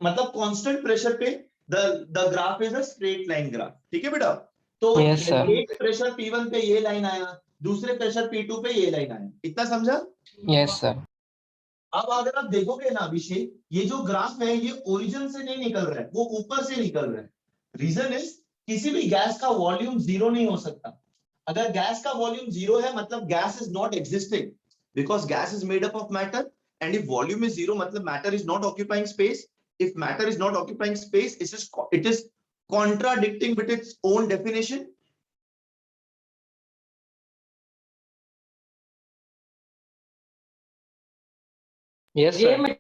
मतलब कांस्टेंट प्रेशर पे the graph is a straight line graph. ठीक है बेटा? तो Yes, sir. एक प्रेशर P1 पे ये लाइन आया, दूसरे प्रेशर P2 पे ये लाइन आया. इतना समझा? Yes sir. अब अगर आप देखोगे ना अभिषेक, ये जो ग्राफ है ये ओरिजिन से नहीं निकल रहा है, वो ऊपर से निकल रहा है. रीजन इज किसी भी गैस का वॉल्यूम जीरो नहीं हो सकता. अगर गैस का वॉल्यूम जीरो है मतलब gas is not existing, because gas is made up of matter. And if volume is zero मतलब matter is not occupying space. If matter is not occupying space it is contradicting with its own definition. Yes sir.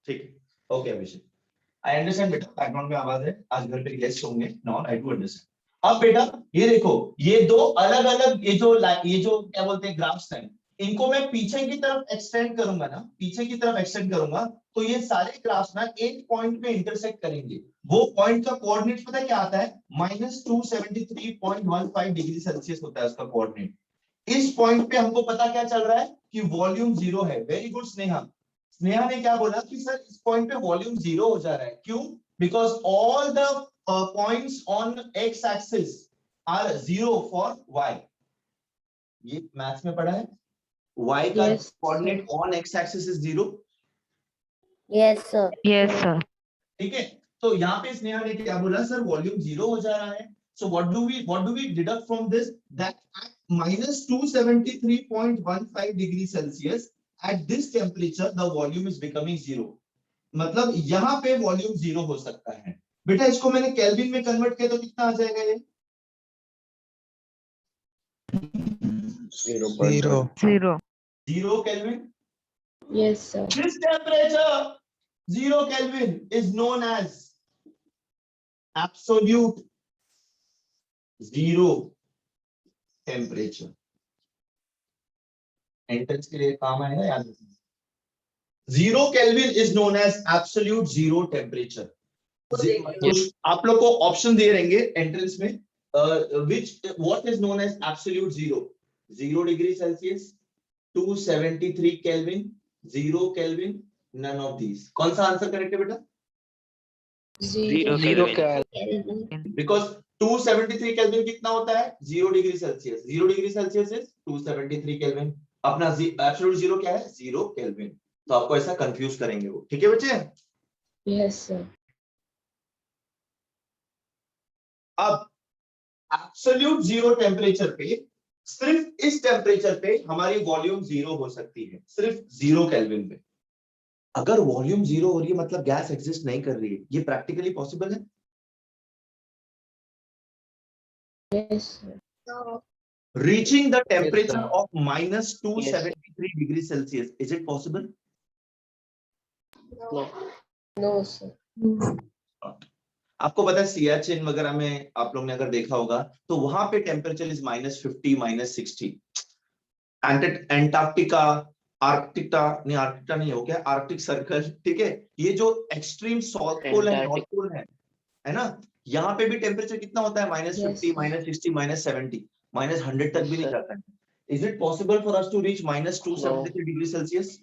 ठीक है. Okay Abhishek, I understand बेटा. Background में आवाज है, आज घर पे गेस्ट होंगे. Not I do understand. अब बेटा ये देखो, ये दो अलग अलग ये जो क्या बोलते हैं ग्राफ्स हैं, इनको मैं पीछे की तरफ एक्सटेंड करूंगा ना, पीछे की तरफ एक्सटेंड करूंगा तो ये सारे ग्राफ्स ना एक पॉइंट पे इंटरसेक्ट करेंगे. वो पॉइंट का कोऑर्डिनेट पता है क्या आता है? -273.15 डिग्री सेल्सियस होता है उसका कोऑर्डिनेट. इस पॉइंट पे हमको पता क्या चल रहा है कि वॉल्यूम जीरो है. Very good Sneha. स्नेहा ने क्या बोला कि सर इस पॉइंट पे वॉल्यूम जीरो हो जा रहा है. क्यों? Because all the points on x axis are zero for y. ये मैथ्स में पढ़ा है. y का Yes, coordinate on x axis is zero. Yes, sir. Yes, sir. ठीक है. तो यहाँ पे स्नेहा ने क्या बोला? सर वॉल्यूम जीरो हो जा रहा है. So what do we deduct from this? That -273.15 degree Celsius at this temperature the volume is becoming zero. मतलब यहाँ पे वॉल्यूम जीरो हो सकता है. बेटा इसको मैंने केल्विन में कन्वर्ट किया तो कितना आ जाएगा ये? 0. Zero Kelvin. yes sir. This temperature 0 Kelvin is known as absolute zero temperature. Entrance के लिए काम आएगा, याद रखना. 0 Kelvin is known as absolute zero temperature. आप लोग को ऑप्शन दे रहेंगे एंट्रेंस में, what is known as absolute zero? 0 degree Celsius, 273 Kelvin, 0 Kelvin, none of these. कौन सा आंसर करेक्ट है बेटा? Zero zero Kelvin. का. बिकॉज 273 केल्विन कितना होता है? 0 degree Celsius. 0 degree Celsius is 273 kelvin. अपना एब्सोल्यूट जीरो क्या है? 0 केल्विन. तो आपको ऐसा कंफ्यूज करेंगे वो. ठीक है बच्चे? yes sir. अब एब्सोल्यूट जीरो टेम्परेचर पे, सिर्फ इस टेम्परेचर पे हमारी वॉल्यूम जीरो हो सकती है, सिर्फ 0 केल्विन पे. अगर वॉल्यूम जीरो हो रही है मतलब गैस एग्जिस्ट नहीं कर रही है. ये प्रैक्टिकली पॉसिबल है? yes sir. No. Reaching the temperature of -273 degrees Celsius, is it possible? No. no sir. आपको पता है सियाचिन वगैरह में आप लोग ने अगर देखा होगा तो वहां पे टेम्परेचर इज -50 -60. एंटार्क्टिका, आर्कटिका नहीं हो गया, आर्कटिक सर्कल. ठीक है. ये जो एक्सट्रीम साउथ पोल है, नॉर्थ पोल है ना, यहाँ पे भी टेम्परेचर कितना होता है? -50 -60 -70 -100 तक भी नहीं जाता है. Is it possible for us to reach -273 degree Celsius?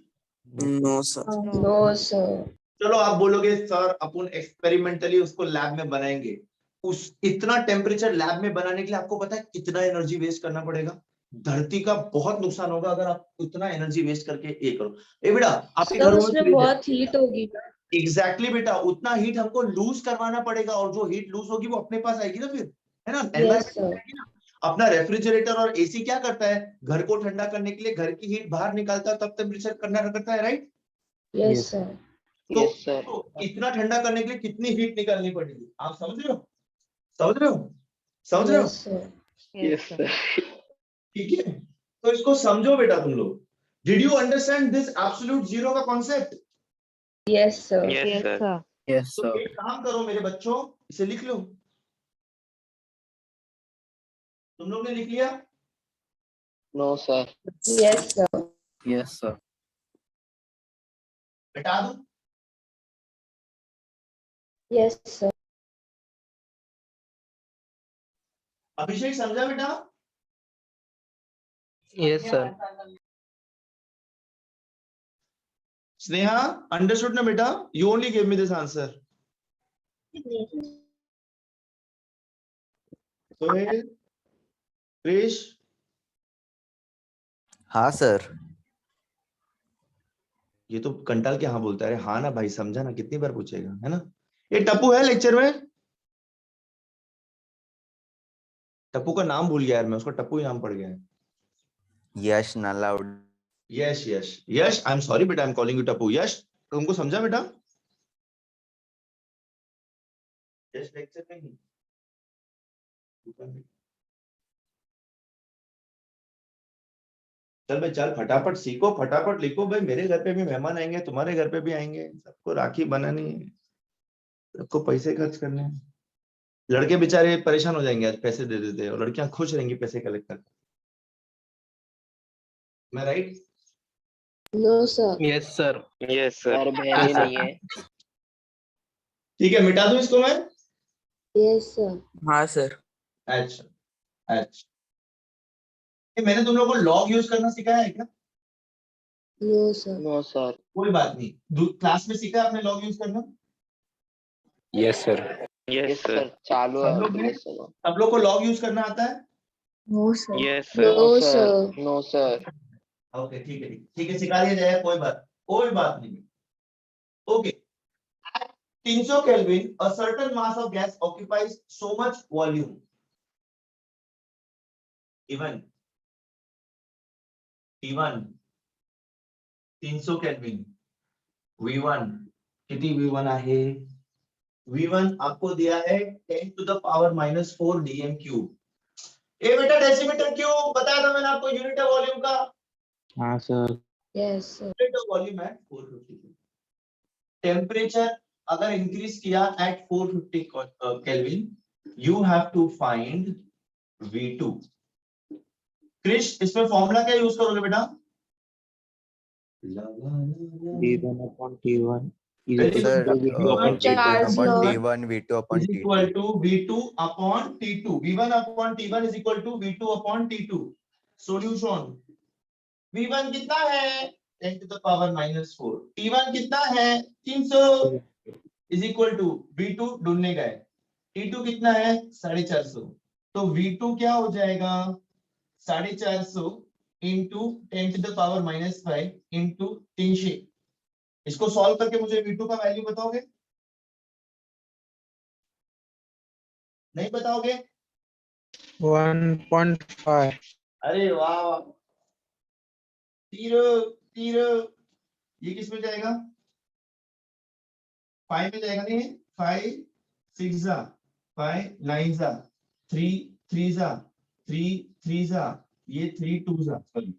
No, sir. no sir. चलो आप बोलोगे सर अपन एक्सपेरिमेंटली उसको लैब में बनाएंगे, उस इतना टेम्परेचर लैब में बनाने के लिए आपको पता है कितना एनर्जी वेस्ट करना पड़ेगा? धरती का बहुत नुकसान होगा अगर आप उतना एनर्जी वेस्ट करके ये करो। ए बेटा आपके सर घरों में उसमें फ्रिज है, बहुत हीट होगी ना। एग्जैक्टली बेटा उतना हीट हमको लूज करवाना पड़ेगा, और जो हीट लूज होगी वो अपने पास आएगी ना फिर, है ना, यस एनवायरमेंट सर। आएगी ना। अपना रेफ्रिजरेटर और एसी क्या करता है, घर को ठंडा करने के लिए घर की हीट बाहर निकालता है, तब टेम्परेचर करना करता है, राइट? Yes sir. तो, Yes, sir. तो इतना ठंडा करने के लिए कितनी हीट निकालनी पड़ेगी, आप समझ रहे हो? समझ रहे हो? समझ रहे हो? Yes sir. Yes, sir. ठीक है, तो इसको समझो बेटा तुम लोग। Did you understand this absolute zero का concept? Yes sir. Yes, sir. Yes, तो sir. एक काम करो मेरे बच्चों, इसे लिख लो। तुम लोग ने लिख लिया? No, sir. Yes sir. Yes, sir. मिटा दो? Yes sir. अभिषेक समझा बेटा? Yes, sir. स्नेहा अंडरस्टूड ना बेटा? You only give me this answer. Sohail, Krish, हाँ सर। ये तो कंटाल के हाँ बोलता है। अरे हाँ ना भाई, समझा ना, कितनी बार पूछेगा, है ना? ये टप्पू है लेक्चर में? टप्पू का नाम भूल गया यार मैं, उसका टप्पू ही नाम पड़ गया है। यश नालाउड। यश यश यश, आई एम सॉरी बेटा, I am calling you Tappu. Yash तुमको समझा बेटा? यश लेक्चर में ही। चल भाई चल, फटाफट सीखो, फटाफट लिखो भाई, मेरे घर पे भी मेहमान आएंगे, तुम्हारे घर पे भी आएंगे, सबको राखी बनानी है, सबको पैसे खर्च करने हैं। लड़के बेचारे परेशान हो जाएंगे आज पैसे दे देते, और लड़कियां खुश रहेंगी पैसे कलेक्ट करके। मैं right? No sir. Yes, sir. Yes, sir. और बहन ही नहीं है। ठीक है, मिटा दूं इसको मैं? Yes sir. हाँ सर। अच्छा अच्छा, ये मैंने तुम लोगों को लॉग यूज करना सिखाया है क्या? No sir. No, sir. कोई बात नहीं, क्लास में सीखा आपने लॉग यूज करना? Yes, sir. Yes, Yes, sir. sir. चालू है सब लोग अभी ने? lesson। सब लोग को लॉग यूज करना आता है? No sir. Yes, sir. No No, sir. Sir. No, sir. Okay ठीक है, ठीक है, सिखा दिया जाएगा, कोई बात नहीं। Okay, 300 Kelvin, a certain mass of gas occupies so much volume. Even T1 300 Kelvin, V1 किती V1 आहे? V1 आपको दिया है 10 to the power -4 dm cube। ए बेटा डेसीमीटर क्यूब बताया था मैंने आपको, यूनिट है वॉल्यूम का। हाँ sir. Yes sir. Unit of volume है 450। टेम्परेचर अगर इंक्रीज किया at 450 kelvin, you have to find V2। Krish इसमें फॉर्मूला क्या यूज करोगे बेटा? V1 upon T1 is Very equal sir good. to V2 upon V1 Charge upon law. T1 V2 upon is equal T2। to V2 upon T2। V1 upon T1 is equal to V2 upon T2। Solution, V1 कितना है 10 to the power -4, T1 कितना है 300 is equal to V2 ढूंढने गए, T2 कितना है 450, तो V2 क्या हो जाएगा 450 into 10 to the power -5 into 300। इसको सॉल्व करके मुझे V2 का वैल्यू बताओगे? नहीं बताओगे? 1.5। अरे वाह, तीर तीर, ये किस में जाएगा? 5 में जाएगा नहीं? 5 6 जा 5 9 जा 3 3 जा 3 3 जा, ये 3 2 जा, सॉरी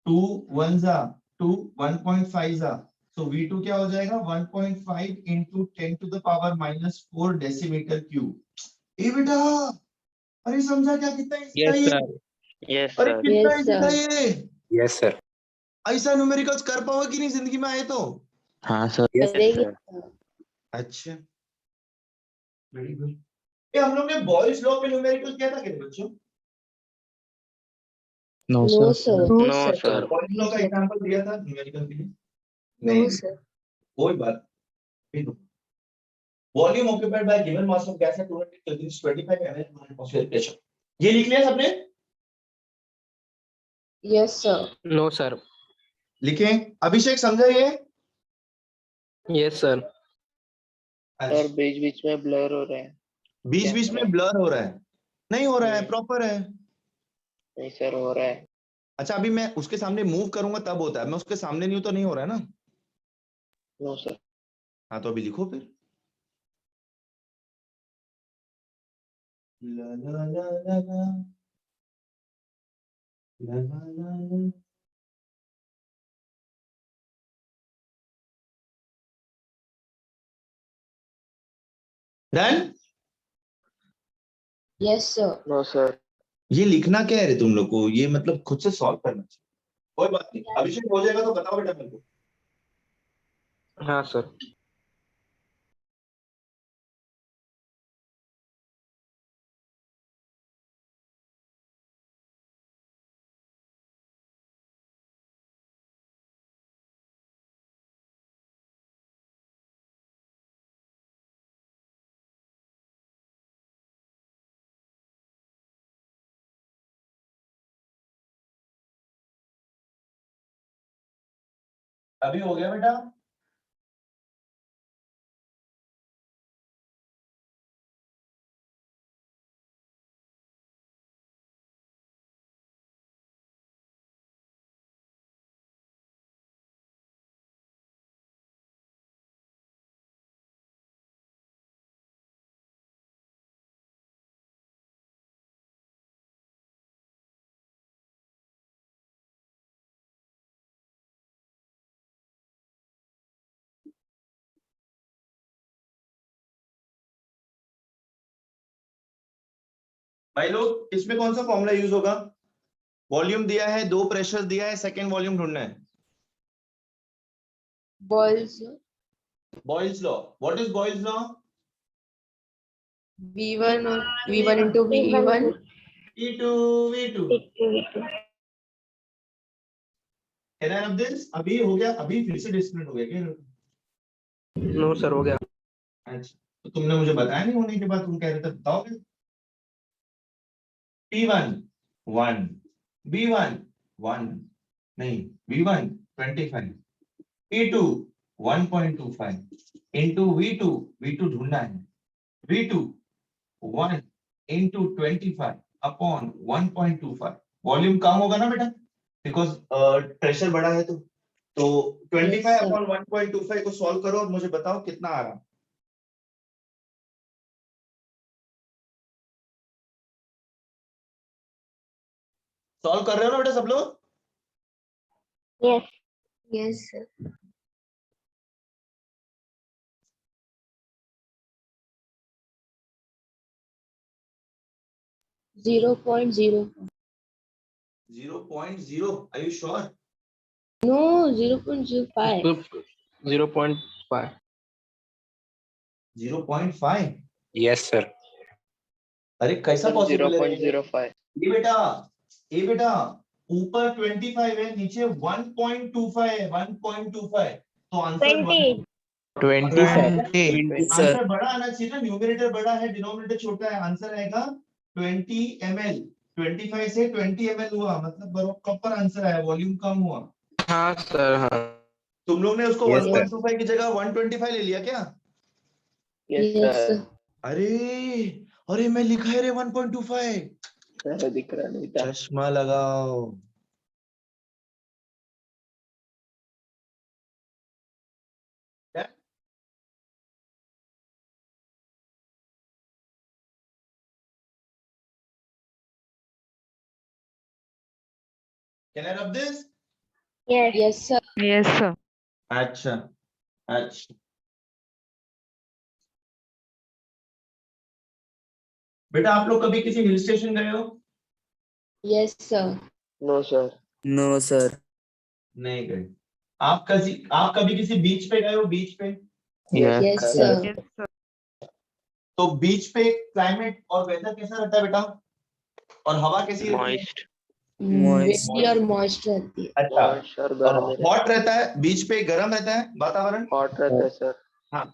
2 1 जा 2 1.5 जा, तो V2 क्या हो जाएगा 1.5 into 10 to the power -4 decimetre cube. ए बेटा, अरे समझा क्या? कितना इजी था Yes, ये? sir. Yes, अरे sir. कितना Yes, इजी था sir. ये? Yes, sir. ऐसा न्यूमेरिकल्स कर पाओगे कि नहीं जिंदगी में आए तो? हाँ सर। Yes, करेंगे sir. सर। अच्छा, वेरी गुड। ये हम लोग ने बॉयज लॉ पे न्यूमेरिकल किया था क्या बच्चों? No, no sir. Sir. No, sir. Boyle's law का एग्जांपल दिया था न्यूमेरिकल के लिए? No sir. कोई बात, volume occupied by given mass of gas at 200 kelvin 25 ml atmospheric pressure. ये लिख लिया सबने? Yes sir. No sir. लिखें। अभिषेक समझा ये? Yes sir. सर बीच बीच में ब्लर हो रहे हैं। बीच बीच में ब्लर हो रहा है? नहीं हो रहा है, प्रॉपर है। नहीं सर हो रहा है। अच्छा अभी मैं उसके सामने मूव करूंगा तब होता है, मैं उसके सामने नहीं हूं तो नहीं हो रहा है ना? No sir. हाँ तो अभी लिखो फिर। ला ला ला ला ला ला ला ला ला। Done? Yes sir. No sir. ये लिखना क्या है रे तुम लोग को? ये मतलब खुद से सॉल्व करना चाहिए। कोई बात नहीं, अभिषेक हो जाएगा तो बताओ बेटा मेरे को। हाँ सर। अभी हो गया बेटा? भाई लोग इसमें कौन सा फॉर्मूला यूज होगा? वॉल्यूम दिया है, 2 प्रेशर दिया है, सेकंड वॉल्यूम ढूंढना है। Boyle's Boyle's law. What is Boyle's law? V1 into V1 E2 V2। Can I have this? अभी हो गया? अभी फिर से डिस्प्लेट हो गया क्या? नो सर हो गया। अच्छा तो तुमने मुझे बताया नहीं होने के बाद तुम कह रहे थे बताओगे। P1 1, B1 1 नहीं, V1 25, P2 1.25 into V2 ढूंढना है, V2 1 into 25 upon 1.25। वॉल्यूम कम होगा ना बेटा, बिकॉज प्रेशर बड़ा है तो 25 Yes, sir. अपॉन 1.25 को सॉल्व करो और मुझे बताओ कितना आ रहा। सॉल्व कर रहे हो ना बेटा सब लोग? Yes. yes sir. Zero point zero. 0.0? Are you sure? No, 0.05. 0.5। 0.5? Yes sir. अरे कैसा पॉसिबल है? 0.05। ये बेटा ऊपर 25 है, नीचे 1.25 है, 1.25। तो आंसर 20. 20 सर। आंसर बड़ा आना चाहिए ना, न्यूमरेटर बड़ा है डिनोमिनेटर छोटा है। आंसर आएगा 20 ml। 25 से 20 ml हुआ, मतलब प्रॉपर आंसर आया, वॉल्यूम कम हुआ। हाँ सर हाँ। तुम लोग ने उसको Yes, sir. 1.25 की जगह 125 ले लिया क्या? यस Yes सर। sir. अरे मैं लिखा है रे 1.25। सर दिख रहा नहीं था। चश्मा लगाओ। Can I rub this? Yes. Yes sir. Yes, sir. अच्छा अच्छा बेटा आप लोग कभी किसी हिल स्टेशन गए हो? Yes sir. No sir. No sir. नहीं गए। आप कभी किसी बीच पे गए हो? बीच पे? Yes सर। sir. Yes, sir. तो बीच पे क्लाइमेट और वेदर कैसा रहता है बेटा? और हवा कैसी रहती है? मॉइस्ट। Moist. Windy और moist रहती है। अच्छा मॉइस्ट और गर्म रहता है। हॉट रहता है बीच पे, गर्म रहता है वातावरण? हॉट रहता है सर। हाँ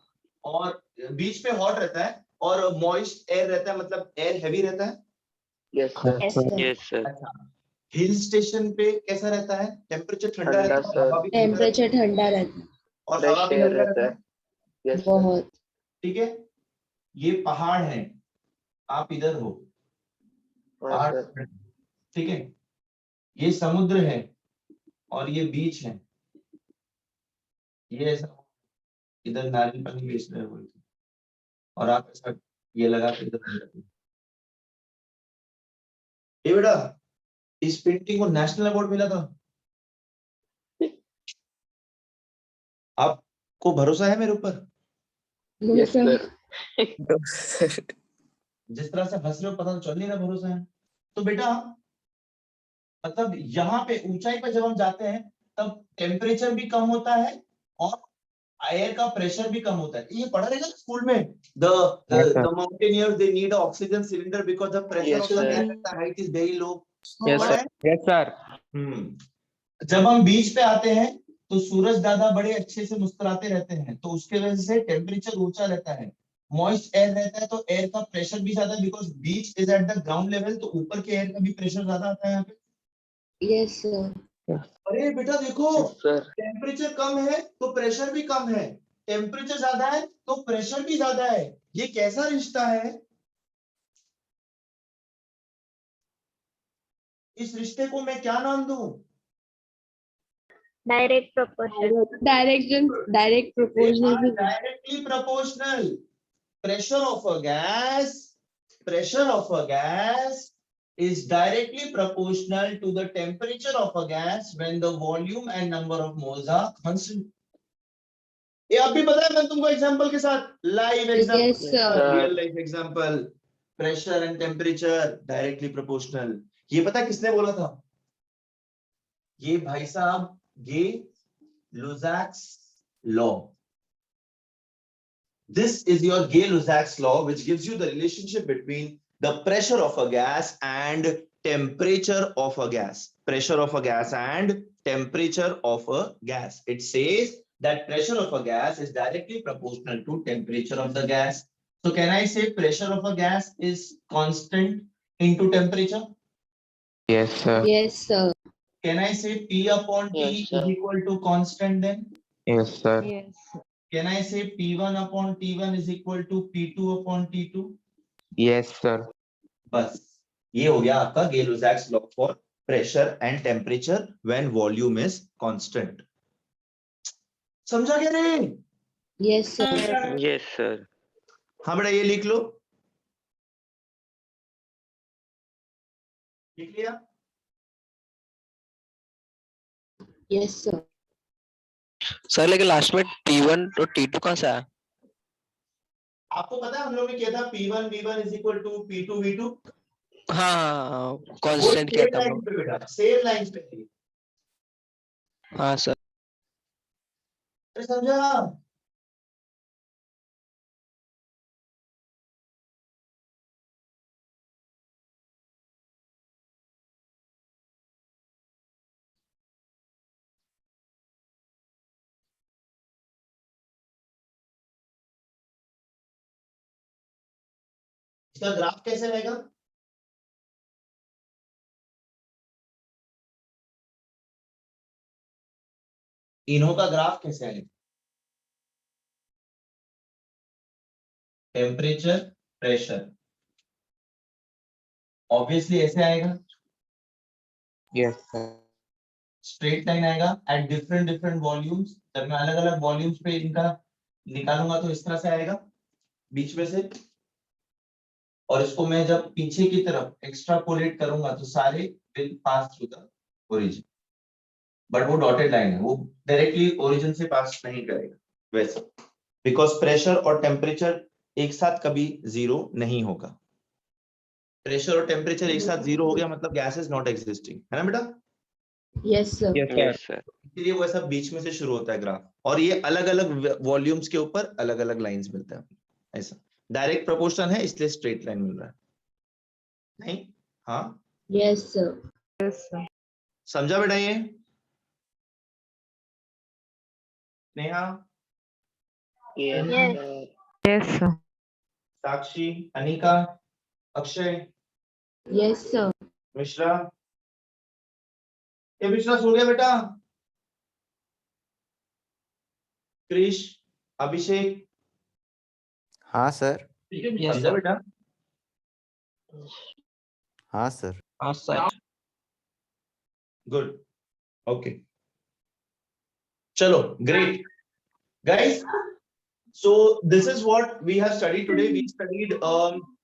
और बीच पे हॉट रहता है और मॉइस्ट एयर रहता है, मतलब एयर हैवी रहता है। Yes sir. Yes, sir. Yes, sir. अच्छा, हिल स्टेशन पे कैसा रहता है? टेम्परेचर ठंडा ठंडा, रहता है, sir. हवा भी ठंडा रहता टेम्परेचर ठंडा रहता है है, और हवा फ्रेश भी एयर ठंडा रहता रहता है। है। Yes sir. बहुत। ठीक है, ये पहाड़ है, आप इधर हो, हाँ पहाड़, सर। ठीक है, ये समुद्र है और ये बीच है, ये ऐसा इधर नारियल पानी बेच रहे हो और आप ऐसा ये लगा के इधर हो जाते हो। ये बेटा, इस पेंटिंग को नेशनल अवार्ड मिला था। आपको भरोसा है मेरे ऊपर? Yes sir. जिस तरह से हंस रहे हो पता तो चल नहीं रहा भरोसा है। तो बेटा मतलब यहाँ पे ऊंचाई पर जब हम जाते हैं तब टेम्परेचर भी कम होता है और एयर का प्रेशर भी कम होता है। ये पढ़ा रहेगा स्कूल में, the mountaineers they need an oxygen cylinder because the pressure Yes, of the sir. gas at the height is very low। Yes, पढ़ा sir. है? Yes, sir. जब हम बीच पे आते हैं तो सूरज दादा बड़े अच्छे से मुस्कुराते रहते हैं, तो उसके वजह से टेम्परेचर ऊंचा रहता है, मॉइस्ट एयर रहता है, तो एयर का प्रेशर भी ज्यादा, because beach is at the ground level, तो ऊपर के एयर का भी प्रेशर ज्यादा आता है यहाँ पे। Yes sir. अरे बेटा देखो, यस सर। टेम्परेचर कम है तो प्रेशर भी कम है, टेम्परेचर ज्यादा है तो प्रेशर भी ज्यादा है। ये कैसा रिश्ता है? इस रिश्ते को मैं क्या नाम दूं? Direct proportion. डायरेक्ट प्रोपोर्शनल भी। Directly proportional. pressure of a gas is directly proportional to the temperature of a gas when the volume and number of moles are constant। ये आप भी पता है, मैं तुमको एग्जांपल के साथ live example, Yes, sir. Real life example, pressure and temperature directly proportional. ये पता किसने बोला था? ये भाई साहब गे लुसाक्स law. This is your Gay-Lussac's law, which gives you the relationship between the pressure of a gas and temperature of a gas. Pressure of a gas and temperature of a gas. It says that pressure of a gas is directly proportional to temperature of the gas. So can I say pressure of a gas is constant into temperature? Yes, sir. Yes, sir. Can I say P upon T Yes, sir. is equal to constant then? Yes, sir. Yes. Can I say P1 upon T1 is equal to P2 upon T2? Yes, sir. बस ये हो गया आपका Gay-Lussac's law for pressure and temperature when volume is constant। समझा क्या नहीं? Yes, sir. Yes, sir. हाँ बेटा, ये लिख लो, लिख लिया? Yes, sir. सर लेकिन लास्ट में T1 और T2 कहाँ से आया? आपको पता है हम लोग ने किया था P1 V1 is equal to P2 V2। हाँ कांस्टेंट किया था हम लोग। बेटा सेम लाइन पे थी। हाँ सर। समझा? इसका ग्राफ कैसे रहेगा? इन्हों का ग्राफ कैसे आएगा? टेम्परेचर प्रेशर ऑब्वियसली ऐसे आएगा, Yes, sir. स्ट्रेट लाइन आएगा एट डिफरेंट डिफरेंट वॉल्यूम्स। जब मैं अलग अलग वॉल्यूम्स पे इनका निकालूंगा तो इस तरह से आएगा बीच में से, और इसको मैं जब पीछे की तरफ एक्स्ट्रापोलेट करूंगा तो सारे will pass through the origin, but वो डॉटेड लाइन है, वो डायरेक्टली ओरिजिन से पास नहीं करेगा वैसे, बिकॉज प्रेशर और टेम्परेचर एक साथ कभी जीरो नहीं होगा। प्रेशर और टेम्परेचर एक साथ जीरो हो गया मतलब गैस इज नॉट एग्जिस्टिंग, है ना बेटा? Yes, sir. Yes, sir. Yes, sir. इसलिए वो ऐसा बीच में से शुरू होता है ग्राफ, और ये अलग अलग वॉल्यूम्स के ऊपर अलग अलग लाइंस मिलते हैं। ऐसा डायरेक्ट प्रोपोर्शन है इसलिए स्ट्रेट लाइन मिल रहा है। नहीं? हाँ Yes, sir. Yes, sir. समझा बेटा ये? Neha? Yes, Yes. sir. Yes, sir. साक्षी, अनिका, अक्षय, Yes, sir. मिश्रा, ये मिश्रा सो गया बेटा? क्रिश, अभिषेक, हाँ सर। समझा बेटा? हाँ सर। हाँ sir. Good. Okay. Chalo, great. Guys, so this is what we have studied today. We studied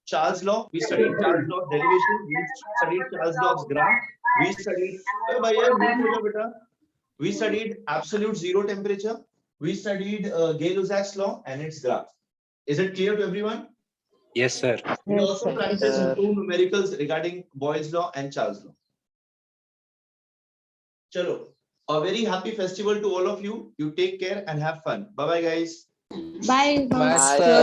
Charles' law, we studied Charles' law of derivation, we studied Charles' law's graph, we studied we studied absolute zero temperature, we studied Gay-Lussac's law and its graph. Is it clear to everyone? Yes, sir. We Yes, also sir. practiced Sir. 2 numericals regarding Boyle's law and Charles' law. Chalo, a very happy festival to all of you. You take care and have fun. Bye bye, guys. Bye. Bye, Bye. sir.